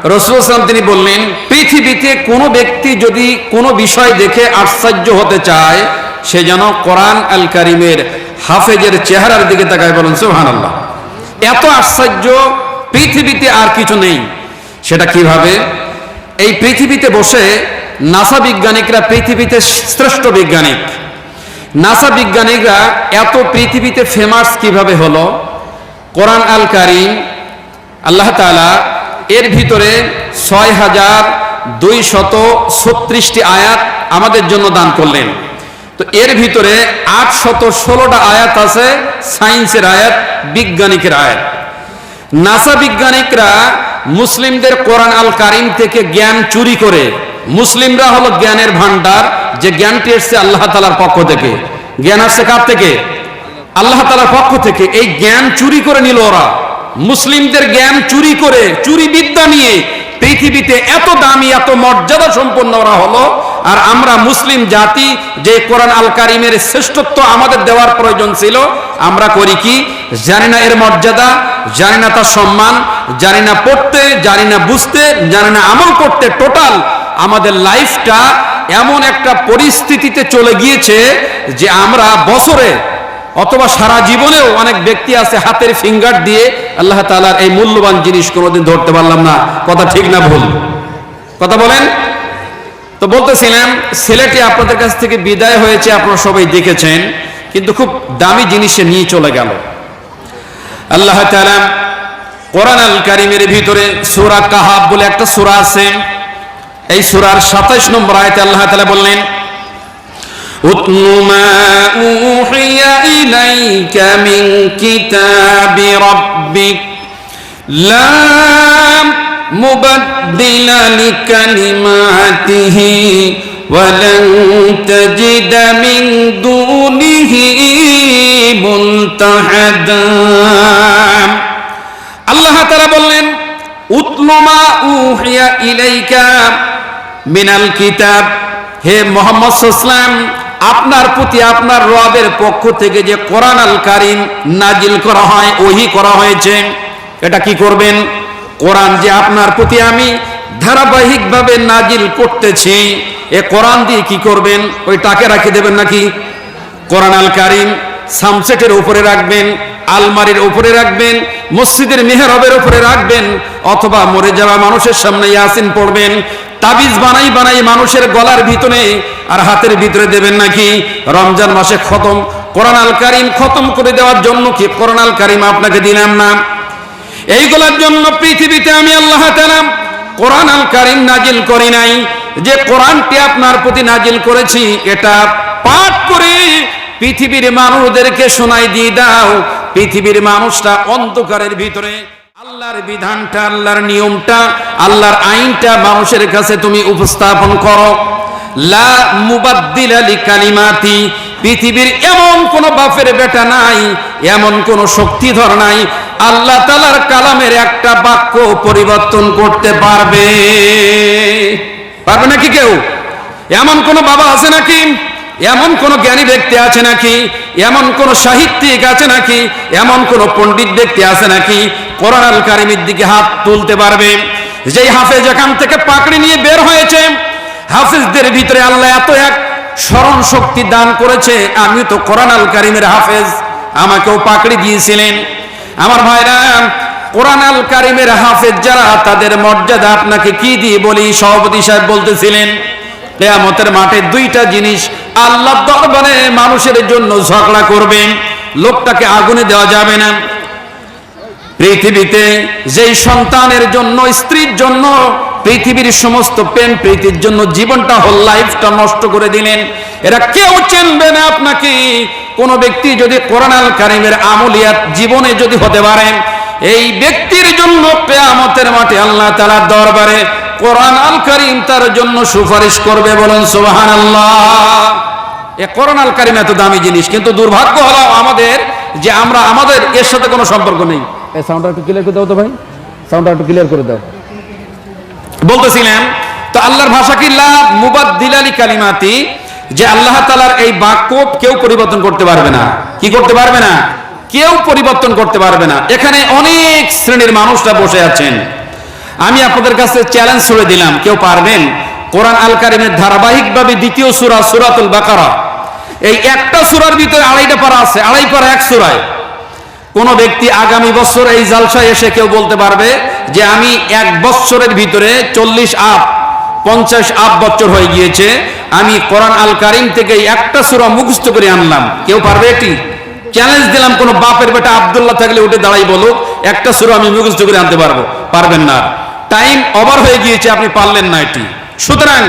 রাসূল সাল্লাল্লাহু আলাইহি ওয়াসাল্লাম তিনি বললেন, পৃথিবীতে কোনো ব্যক্তি যদি কোনো বিষয় দেখে আশ্চর্য হতে চায়, সে যেন কোরআন আল কারীমের হাফেজের চেহারার দিকে তাকায়। বলেন সুবহানাল্লাহ। এত আশ্চর্য পৃথিবীতে আর কিছু নেই। সেটা কিভাবে? এই পৃথিবীতে বসে নাসা বিজ্ঞানিকরা, পৃথিবীতে শ্রেষ্ঠ বিজ্ঞানিক নাসা বিজ্ঞানিকরা এত পৃথিবীতে ফেমাস কিভাবে হলো? কোরআন আল কারীম আল্লাহ তাআলা এর ভিতরে ৬,২৩৬টি আয়াত আমাদের জন্য দান করলেন। তো এর ভিতরে ৮১৬টা আয়াত আছে সায়েন্সের আয়াত, বিজ্ঞানিকের আয়াত। নাসা বিজ্ঞানিকরা মুসলিমদের কোরআন আল কারীম থেকে জ্ঞান চুরি করে, মুসলিমরা হলো জ্ঞানের ভান্ডার, যে জ্ঞানটি এসছে আল্লাহ তাআলার পক্ষ থেকে। জ্ঞান আসছে কার থেকে? আল্লাহ তাআলার পক্ষ থেকে। এই জ্ঞান চুরি করে নিল ওরা। মুসলিমদের জ্ঞান চুরি করে, চুরি বিদ্যা নিয়ে পৃথিবীতে এত দামি, এত মর্যাদা সম্পন্ন ওরা হলো। আর আমরা মুসলিম জাতি, যে কোরআন আল কারীমের শ্রেষ্ঠত্ব আমাদের দেওয়ার প্রয়োজন ছিল, আমরা করি কি? জানি না এর মর্যাদা, জানি না তার সম্মান, জানি না পড়তে, জানি না বুঝতে, জানি না আমল করতে। টোটাল আমাদের লাইফটা এমন একটা পরিস্থিতিতে চলে গিয়েছে যে আমরা বছরে অথবা সারা জীবনেও অনেক ব্যক্তি আছে হাতের ফিঙ্গার দিয়ে আল্লাহ তাআলার এই মূল্যবান জিনিস কোনোদিন ধরতে পারলাম না। কথা ঠিক না ভুল? কথা বলেন। তো বলতেছিলাম, ছেলেটি আপনাদের কাছ থেকে বিদায় হয়েছে, আপনারা সবাই দেখেছেন, কিন্তু খুব দামি জিনিসে নিয়ে চলে গেল। আল্লাহ তাআলা কোরআন আল কারীমের ভিতরে সূরা কাহাফ বলে একটা সূরা আছে। এই সূরার ২৭ নম্বর আয়াতে আল্লাহ তাআলা বললেন, উতলু মা উহিয়া ইলাইকা মিন কিতাবি রাব্বিক লা মুবাদদিলা লিকালিমাতিহি ওয়া লান তাজিদা মিন দুনিহি মুলতাহাদা। আল্লাহ তাআলা বললেন, উতলু মা উহিয়া ইলাইকা মিনাল কিতাব, হে মুহাম্মদ সাল্লাল্লাহু আলাইহি ওয়াসাল্লাম, আপনার প্রতি আপনার রবের পক্ষ থেকে যে কোরআন আল কারীম নাজিল করা হয়, ওহী করা হয়েছে, এটা কি করবেন? কোরআন যে আপনার প্রতি আমি ধারাবাহিকভাবে নাজিল করতেছি, এ কোরআন দিয়ে কি করবেন? ওই টাকে রাখি দেবেন নাকি? কোরআন আল কারীম সামসেটের উপরে রাখবেন, আলমারির উপরে রাখবেন, মসজিদের মেহরাবের উপরে রাখবেন, অথবা মরে যাওয়া মানুষের সামনে ইয়াসিন পড়বেন, তাবিজ বানাই বানাই মানুষের গলার ভিতরে আর হাতের ভিতরে দেবেন নাকি? রমজান মাসে খতম কোরআন আল কারীম খতম করে দেওয়ার জন্য কি কোরআন আল কারীম আপনাকে দিলাম না? এইগুলোর জন্য পৃথিবীতে আমি আল্লাহ তাআলা কোরআন আল কারীম নাজিল করি নাই। যে কোরআনটি আপনার প্রতি নাজিল করেছি, এটা পাঠ করে পৃথিবীর মানুষদেরকে শোনাই দিয়ে দাও। পৃথিবীর মানুষটা অন্ধকারের ভিতরে আল্লাহর বিধানটা, আল্লাহর নিয়মটা, আল্লাহর আইনটা মানুষের কাছে তুমি উপস্থাপন করো। লা মুবাদদিলা লিকালিমাতি, পৃথিবীর এমন কোন বাপের বেটা নাই, এমন কোন শক্তিধর নাই আল্লাহ তাআলার কালামের একটা বাক্য পরিবর্তন করতে পারবে? পারবে নাকি কেউ? এমন কোন বাবা আছে নাকি? এমন কোন জ্ঞানী ব্যক্তি আছে নাকি? এমন কোন সাহিত্যিক আছে নাকি? এমন কোন পণ্ডিত ব্যক্তি আছে নাকি কোরআন আল কারীমের দিকে হাত তুলতে পারবে? যেই হাফেজ এখান থেকে পাকড়ি নিয়ে বের হয়েছে, হাফেজদের ভিতরে আল্লাহ এত এক স্মরণ শক্তি দান করেছে। আমি তো কোরআন আল কারীমের হাফেজ, আমাকেও পাকড়ি দিয়েছিলেন। আমার ভাইরা, কোরআন আল কারীমের হাফেজ যারা, তাদের মর্যাদা আপনাকে কি দিয়ে বলি? সভাপতি সাহেব বলতেছিলেন, কিয়ামতের মাঠে দুইটা জিনিস আল্লাহর দরবারে মানুষের জন্য ঝগড়া করবে, লোকটাকে আগুনে দেওয়া যাবে না। পৃথিবীতে যেই সন্তানের জন্য, স্ত্রীর জন্য, পৃথিবীর সমস্ত প্রেম প্রীতির জন্য জীবনটা, হোল লাইফটা নষ্ট করে দিলেন, এরা কেউ চিনবে না আপনাকে। কোন ব্যক্তি যদি কোরআন আল কারীমের আমলিয়াত জীবনে যদি হতে পারেন, এই ব্যক্তির জন্য কিয়ামতের মাঠে আল্লাহ তাআলার দরবারে কোরআন আল কারীম তার জন্য সুপারিশ করবে। বলেন সুবহানাল্লাহ। এ কোরআন আল কারীম এত দামি জিনিস, কিন্তু দুর্ভাগ্য হলো আমাদের যে আমাদের এর সাথে কোনো সম্পর্ক নেই। এই সাউন্ডটা একটু ক্লিয়ার করে দাও তো ভাই, সাউন্ডটা একটু ক্লিয়ার করে দাও। বলতেছিলাম তো আল্লাহর ভাষা কি? লা মুবাদদিলা লিকালিমাতি, যে আল্লাহ তাআলার এই বাক্য কেউ পরিবর্তন করতে পারবে না। কি করতে পারবে না? কেউ পরিবর্তন করতে পারবে না। এখানে অনেক শ্রেণীর মানুষরা বসে আছেন। আমি আপনাদের কাছে চ্যালেঞ্জ ছুড়ে দিলাম, কেউ পারবেন কোরআন আল কারিমের ধারাবাহিকভাবে দ্বিতীয় সূরা সূরাতুল বাকারা, এই একটা সূরার ভিতরে 2.5টা পারা আছে, 2.5 পারা এক সূরায়। কোন ব্যক্তি আগামী বছর এই জালসায় এসে কেউ বলতে পারবে যে আমি 1 বছরের ভিতরে 40 আপ 50 আপ বছর হয়ে গিয়েছে, আমি কোরআন আল কারিম থেকে একটা সূরা মুখস্থ করে আনলাম? কেউ পারবে? এটি চ্যালেঞ্জ দিলাম। কোন বাপের বেটা আব্দুল্লাহ থাকলে উঠে দাঁড়াই বলুক একটা সূরা আমি মুখস্থ করে আনতে পারবো? পারবেন না। টাইম ওভার হয়ে গিয়েছে, আপনি পারলেন না এটি। সুতরাং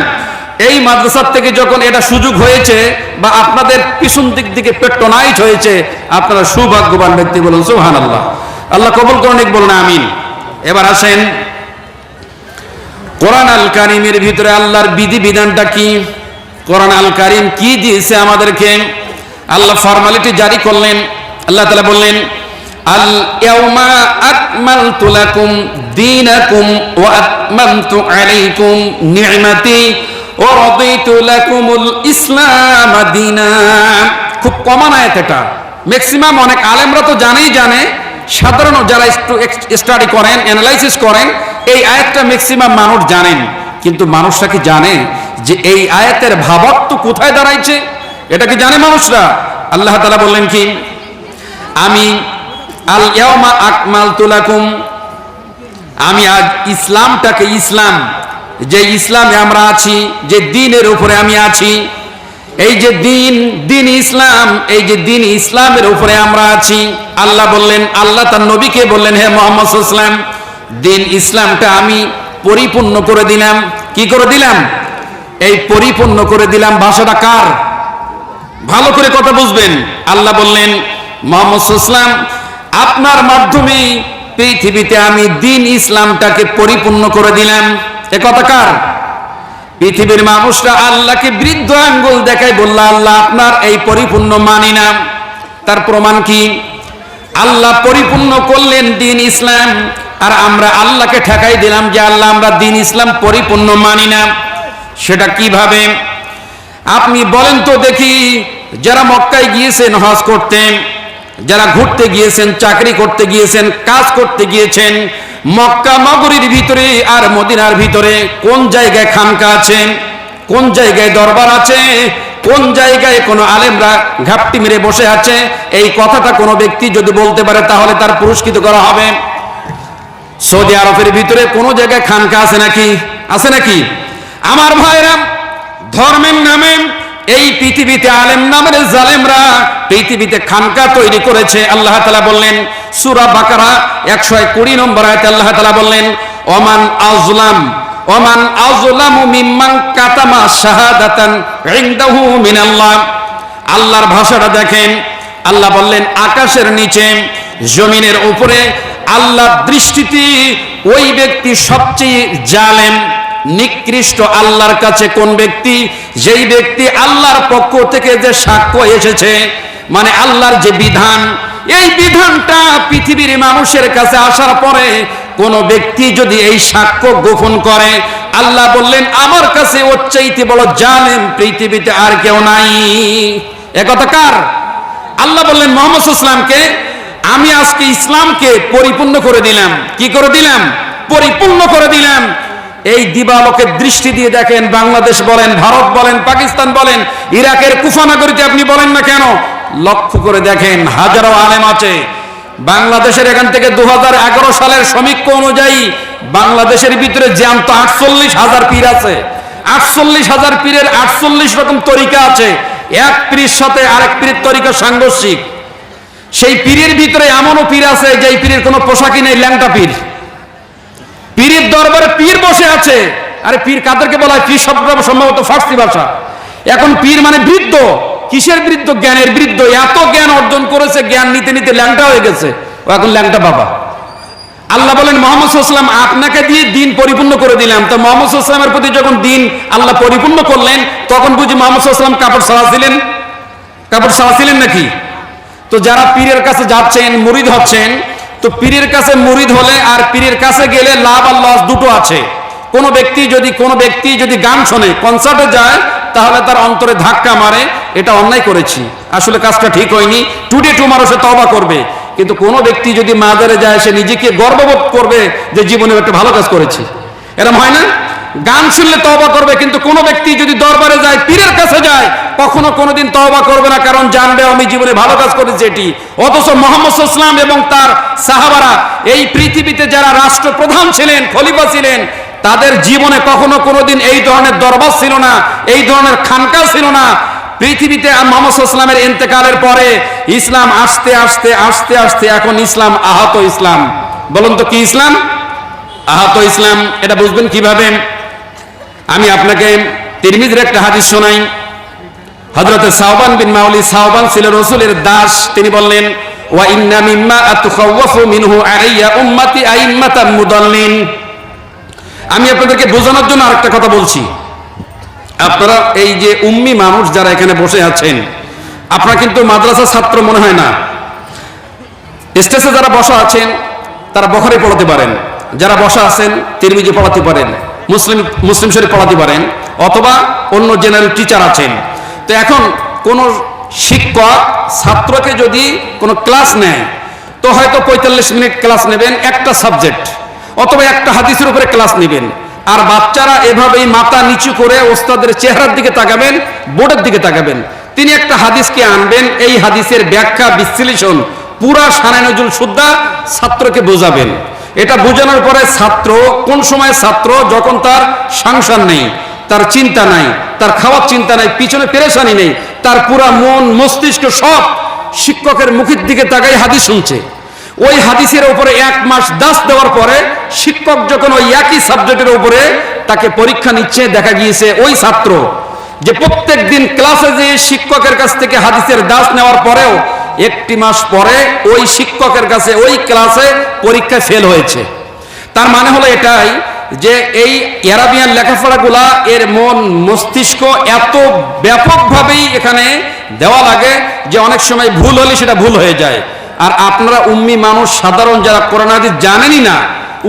এই মাদ্রাসার থেকে যখন এটা সুযোগ হয়েছে বা আপনাদের পিছন দিক থেকে পেট্রোনাইট হয়েছে, আপনারা সৌভাগ্যবান ব্যক্তি, বলুন সুবহানাল্লাহ। আল্লাহ কবুল করুন, বলুন আমিন। এবার আসেন কোরআন আল কারিমের ভিতরে আল্লাহর বিধি বিধানটা কি, কোরআন আল কারিম কি দিয়েছে আমাদেরকে। আল্লাহ ফরমালিটি জারি করলেন। আল্লাহ তাআলা বললেন, আল ইয়াউমা আকমালতু লাকুম দীনাকুম ওয়া আতমামতু আলাইকুম নি'মাতি ওয়া রাদিতু লাকুমুল ইসলাম দীনা। খুব কমন আয়াত এটা, ম্যাক্সিমাম অনেক আলেমরা তো জানে, সাধারণ যারা স্টাডি করেন, অ্যানালাইসিস করেন, এই আয়াতটা ম্যাক্সিমাম মানুষ জানেন। কিন্তু মানুষরা কি জানে যে এই আয়াতের ভাবার্থ কোথায় দাঁড়াইছে? এটা কি জানে মানুষরা? আল্লাহ তাআলা বললেন কি, আমি আল ইয়াউমা আকমালতু লাকুম, আমি আজ ইসলামটাকে, ইসলাম যে ইসলামে আমরা আছি, যে দ্বীনের উপরে আমি আছি, এই যে দ্বীন ইসলাম, এই যে দ্বীন ইসলামের উপরে আমরা আছি, আল্লাহ বললেন, আল্লাহ তার নবীকে বললেন, হে মুহাম্মদ সাল্লাল্লাহু আলাইহি ওয়াসাল্লাম, দ্বীন ইসলামটা আমি পরিপূর্ণ করে দিলাম। কি করে দিলাম? এই পরিপূর্ণ করে দিলাম ভাষাটা কার? ভালো করে কথা বুঝবেন। আল্লাহ বললেন, মুহাম্মদ সাল্লাল্লাহু আলাইহি ওয়াসাল্লাম, আপনার মাধ্যমে পৃথিবীতে আমি দ্বীন ইসলামটাকে পরিপূর্ণ করে দিলাম। এ কথা কার? পৃথিবীর মানুষরা আল্লাহকে বৃদ্ধ আঙ্গুল দেখায়, বলল, আল্লাহ আপনার এই পরিপূর্ণ মানি না। তার প্রমাণ কি? আল্লাহ পরিপূর্ণ করলেন দ্বীন ইসলাম, আর আমরা আল্লাহকে ঠেকাই দিলাম যে আল্লাহ আমরা দ্বীন ইসলাম পরিপূর্ণ মানি না। সেটা কিভাবে? আপনি বলেন তো দেখি, যারা মক্কায় গিয়েছেন হজ করতে, যারা ঘুরতে গিয়েছেন, চাকরি করতে গিয়েছেন, কাজ করতে গিয়েছেন, মক্কা নগরীর ভিতরে আর মদিনার ভিতরে কোন জায়গায় খানকা আছে, কোন জায়গায় দরবার আছে, কোন জায়গায় কোনো আলেমরা ঘাপটি মেরে বসে আছে? এই কথাটা কোনো ব্যক্তি যদি বলতে পারে তাহলে তার পুরস্কৃত করা হবে। সৌদি আরবের ভিতরে কোনো জায়গায় খানকা আছে নাকি? আছে নাকি? আমার ভাইরা, ধর্মের নামে এই পৃথিবীতে আলেম নামের জালেমরা পৃথিবীতে খানকা তৈরি করেছে। আল্লাহ তাআলা বললেন সূরা বাকারা 120 নম্বর আয়াতে আল্লাহ তাআলা বললেন, ওমান আযলামু মিম্মান কাতামা শাহাদাতান ইনদাহু মিনাল্লাহ। আল্লাহর ভাষাটা দেখেন। আল্লাহ বললেন, আকাশের নিচে জমিনের উপরে আল্লাহর দৃষ্টিতে ওই ব্যক্তি সবচেয়ে জালেম, নিকৃষ্ট আল্লাহর কাছে কোন ব্যক্তি? যেই ব্যক্তি আল্লাহর পক্ষ থেকে যে সাক্ষ্য এসেছে, মানে আল্লাহর যে বিধান, এই বিধানটা পৃথিবীর মানুষের কাছে আসার পরে কোন ব্যক্তি যদি এই সাক্ষ্য গোপন করে, আল্লাহ বললেন আমার কাছে ওর চাইতে বড় জালেম পৃথিবীতে আর কেউ নাই। একথা কার? আল্লাহ বললেন মুহাম্মদ সাল্লাল্লাহু আলাইহি ওয়াসাল্লামকে, আমি আজকে ইসলামকে পরিপূর্ণ করে দিলাম। কি করে দিলাম? পরিপূর্ণ করে দিলাম। এই দিবালোকের দৃষ্টি দিয়ে দেখেন, বাংলাদেশ বলেন, ভারত বলেন, পাকিস্তান বলেন, ইরাকের কুফা নগরীতে আপনি বলেন না কেন, লক্ষ্য করে দেখেন হাজারো আলেম আছে। বাংলাদেশের এখান থেকে 2011 সালের সমীক্ষা অনুযায়ী বাংলাদেশের ভিতরে জ্যান্ত 48,000 পীর আছে। 48,000 পীরের 48 রকম তরিকা আছে। এক পীরের সাথে আরেক পীরের তরিকা সাংঘর্ষিক। সেই পীরের ভিতরে এমনও পীর আছে যে পীরের কোনো পোশাকই নেই, ল্যাংটা পীর। পীরের দরবারে পীর বসে আছে। আরে পীর কাদেরকে বলা হয়? পীর শব্দটা সম্ভবত ফার্সি ভাষা। এখন পীর মানে বৃদ্ধ। কিসের বৃদ্ধ? জ্ঞানের বৃদ্ধ। এত জ্ঞান অর্জন করেছে, জ্ঞান নিতে নিতে ল্যাংটা হয়ে গেছে, ও এখন ল্যাংটা বাবা। আল্লাহ বলেন মুহাম্মদ সাল্লাল্লাহু আলাইহি ওয়াসাল্লাম, আপনাকে দিয়ে দিন পরিপূর্ণ করে দিলাম। তো মুহাম্মদ সাল্লাল্লাহু আলাইহি ওয়াসাল্লামের প্রতি যখন দিন আল্লাহ পরিপূর্ণ করলেন, তখন বুঝি মুহাম্মদ সাল্লাল্লাহু আলাইহি ওয়াসাল্লাম কাপড় ছাড়াছিলেন? কাপড় ছাড়াছিলেন নাকি? তো যারা পীরের কাছে যাচ্ছেন, মুরিদ হচ্ছেন, তো পীরের কাছে মুরিদ হলে আর পীরের কাছে গেলে লাভ আর লস দুটো আছে। কোন ব্যক্তি যদি গান শোনে, কনসার্টে যায়, তাহলে তার অন্তরে ধাক্কা মারে, এটা অন্যায় করেছি, আসলে কাজটা ঠিক হয়নি, টুডে টুমারো সে তওবা করবে। কিন্তু কোনো ব্যক্তি যদি মাজারে যায় সে নিজেকে গর্ববোধ করবে যে জীবনে একটা ভালো কাজ করেছি, এরকম হয় না? গান শুনলে তওবা করবে, কিন্তু কোনো ব্যক্তি যদি দরবারে যায়, পীরের কাছে যায়, কখনো কোনোদিন তওবা করবে না, কারণ জানবে আমি জীবনে ভালো কাজ করেছি এটি। অথচ মুহাম্মদ সাল্লাল্লাহু আলাইহি ওয়াসাল্লাম এবং তার সাহাবারা, এই পৃথিবীতে যারা রাষ্ট্রপ্রধান ছিলেন, খলিফা ছিলেন, তাদের জীবনে কখনো কোনোদিন এই ধরনের দরবার ছিল না, এই ধরনের খানকা ছিল না। পৃথিবীতে মুহাম্মদ সাল্লাল্লাহু আলাইহি ওয়াসাল্লামের ইন্তেকালের পরে ইসলাম আস্তে আস্তে আস্তে আস্তে এখন ইসলাম আহত ইসলাম। বলুন তো কি ইসলাম? আহত ইসলাম। এটা বুঝবেন কিভাবে? আমি আপনাকে তিরমিজির একটা হাদিস শোনাই। হযরত সাওবান বিন মাউলি, সাওবান ছিল রাসূলের দাস। তিনি বললেন, ওয়া ইন্না মিম্মা আতখাওয়াফু মিনহু আলাইয়া উম্মতি আইম্মাতাম মুদাল্লিন। আমি আপনাদেরকে বোঝানোর জন্য আরেকটা কথা বলছি। আপনারা এই যে উম্মি মানুষ যারা এখানে বসে আছেন, আপনারা কিন্তু মাদ্রাসার ছাত্র মনে হয় না। স্টেজে যারা বসা আছেন তারা বুখারী পড়াতে পারেন, যারা বসা আছেন তিরমিজি পড়াতে পারেন, মুসলিম শরীফ পড়াতে পারেন, অথবা অন্য জেনারেল টিচার আছেন। তো এখন কোন শিক্ষক ছাত্রকে যদি কোনো ক্লাস নেয়, তো হয়তো 45 মিনিট ক্লাস নেবেন একটা সাবজেক্ট, অথবা একটা হাদিসের উপরে ক্লাস নেবেন। আর বাচ্চারা এভাবেই মাথা নিচু করে ওস্তাদের চেহারার দিকে তাকাবেন, বোর্ডের দিকে তাকাবেন। তিনি একটা হাদিসকে আনবেন, এই হাদিসের ব্যাখ্যা বিশ্লেষণ পুরা শানে নজরুল সুদ্ধা ছাত্রকে বোঝাবেন। এটা বোঝানোর পরে ছাত্র কোন সময় ছাত্র যখন তার সংসার নেই, তার চিন্তা নাই, তার খাওয়ার চিন্তা নাই, পিছনে পেরেশানি নেই, তার পুরা মন মস্তিষ্ক সব শিক্ষকের মুখের দিকে তাকাই হাদিস শুনছে। ওই হাদিসের উপরে 1 মাস দাস দেওয়ার পরে শিক্ষক যখন ওই একই সাবজেক্টের উপরে তাকে পরীক্ষা নিচ্ছে, দেখা গিয়েছে ওই ছাত্র যে প্রত্যেক দিন ক্লাসে যে শিক্ষকের কাছ থেকে হাদিসের দাস নেওয়ার পরেও 1 মাস পরে ওই শিক্ষকের কাছে ওই ক্লাসে পরীক্ষায় ফেল হয়েছে। তার মানে হলো এটাই যে এই আরাবিয়ান লেখাপড়াগুলা এর মন মস্তিষ্ক এত ব্যাপকভাবেই এখানে দেওয়া লাগে যে অনেক সময় ভুল হলে সেটা ভুল হয়ে যায়। আর আপনারা উম্মি মানুষ সাধারণ যারা কোরআন হাদিস জানেনই না,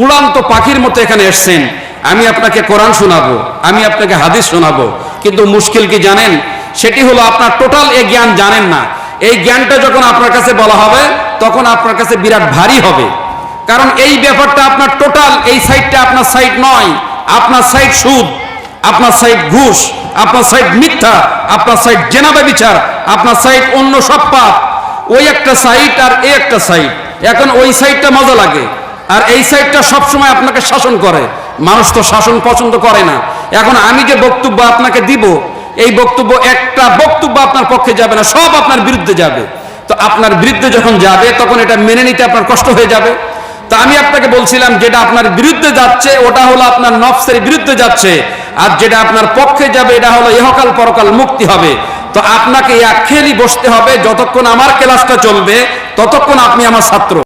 উড়ান্ত পাখির মতো এখানে এসেছেন। আমি আপনাকে কোরআন শোনাবো, আমি আপনাকে হাদিস শোনাবো, কিন্তু মুশকিল কি জানেন? সেটি হলো আপনার টোটাল এই জ্ঞান জানেন না। এই জ্ঞানটা যখন আপনার কাছে বলা হবে তখন আপনার কাছে বিরাট ভারী হবে, কারণ এই ব্যাপারটা আপনার টোটাল এই সাইডটা আপনার সাইড নয়। আপনার সাইড সুদ, আপনার সাইড ঘুষ, আপনার সাইড মিথ্যা, আপনার সাইড জেনা ব্যভিচার, আপনার সাইড অন্য সব পাপ। ওই একটা সাইড আর এই একটা সাইড। এখন ওই সাইডটা মজা লাগে, আর এই সাইডটা সবসময় আপনাকে শাসন করে। মানুষ তো শাসন পছন্দ করে না। এখন আমি যে বক্তব্য আপনাকে দিব, এই বক্তব্য একটা বক্তব্য আপনার পক্ষে যাবে না, সব আপনার বিরুদ্ধে যাবে। তো আপনার বিরুদ্ধে যখন যাবে তখন এটা মেনে নিতে আপনার কষ্ট হয়ে যাবে। তো আমি আপনাকে বলছিলাম যেটা আপনার বিরুদ্ধে যাচ্ছে ওটা হলো আপনার নফসের বিরুদ্ধে যাচ্ছে, আর যেটা আপনার পক্ষে যাবে এটা হলো ইহকাল পরকাল মুক্তি হবে। তো আপনাকে এক খেলি বসতে হবে, যতক্ষণ আমার ক্লাসটা চলবে ততক্ষণ আপনি আমার ছাত্র।